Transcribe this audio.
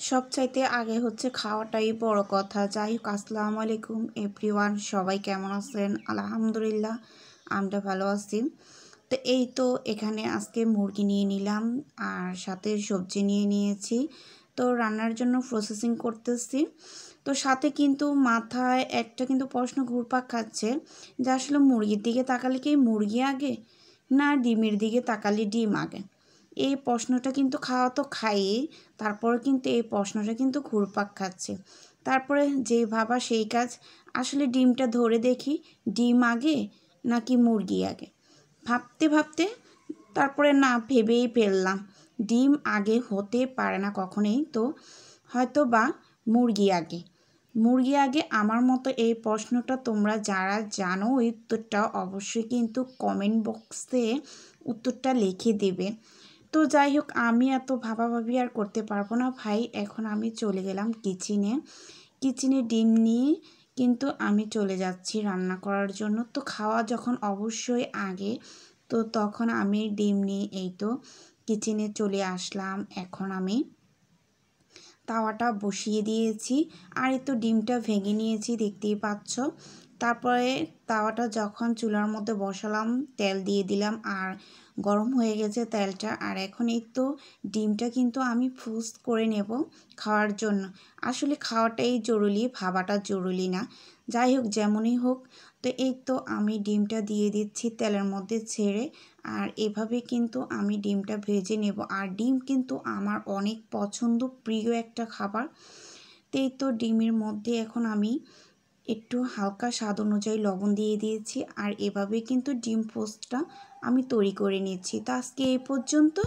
সবচাইতে আগে হচ্ছে খাওয়াটাই বড় কথা। যাই হোক, আসসালামু আলাইকুম এভরিওয়ান, সবাই কেমন আছেন? আলহামদুলিল্লাহ, আমরা ভালো আছি। তো এই তো এখানে আজকে মুরগি নিয়ে নিলাম আর সাথে সবজি নিয়ে নিয়েছি। তো রান্নার জন্য প্রসেসিং করতেছি। তো সাথে কিন্তু মাথায় একটা কিন্তু প্রশ্ন ঘুরপাক খাচ্ছে যে আসলে মুরগির দিকে তাকালে কি মুরগি আগে, না ডিমের দিকে তাকালে ডিম আগে? এই প্রশ্নটা কিন্তু খাওয়া তো খাইয়ে, তারপরে কিন্তু এই প্রশ্নটা কিন্তু ঘুরপাক খাচ্ছে। তারপরে যেই ভাবা সেই কাজ। আসলে ডিমটা ধরে দেখি ডিম আগে নাকি মুরগি আগে। ভাবতে ভাবতে তারপরে না ভেবেই ফেললাম ডিম আগে হতে পারে না কখনোই, তো হয়তো বা মুরগি আগে। মুরগি আগে আমার মতো এই প্রশ্নটা তোমরা যারা জানো ওই উত্তরটা অবশ্যই কিন্তু কমেন্ট বক্সে উত্তরটা লিখে দেবে। তো যাই হোক, আমি এত ভাবাভাবি আর করতে পারবো না ভাই। এখন আমি চলে গেলাম কিচেনে ডিম নিয়ে কিন্তু আমি চলে যাচ্ছি রান্না করার জন্য। তো খাওয়া যখন অবশ্যই আগে, তো তখন আমি ডিম নিয়ে এই তো কিচেনে চলে আসলাম। এখন আমি তাওয়াটা বসিয়ে দিয়েছি আর এই তো ডিমটা ভেঙে নিয়েছি, দেখতেই পাচ্ছ। তারপরে তাওয়াটা যখন চুলার মধ্যে বসালাম, তেল দিয়ে দিলাম আর গরম হয়ে গেছে তেলটা। আর এখন এই তো ডিমটা কিন্তু আমি ফ্রোজ করে নেব খাওয়ার জন্য। আসলে খাওয়াটাই জরুরি, ভাবাটা জরুরি না। যাই হোক, যেমনই হোক, তো এই তো আমি ডিমটা দিয়ে দিচ্ছি তেলের মধ্যে ছেড়ে। আর এভাবে কিন্তু আমি ডিমটা ভেজে নেব। আর ডিম কিন্তু আমার অনেক পছন্দ, প্রিয় একটা খাবার। তো এই তো ডিমের মধ্যে এখন আমি একটু হালকা স্বাদ অনুযায়ী লবণ দিয়ে দিয়েছি। আর এভাবে কিন্তু ডিম পোস্টটা আমি তৈরি করে নিচ্ছি। তো আজকে এই পর্যন্ত।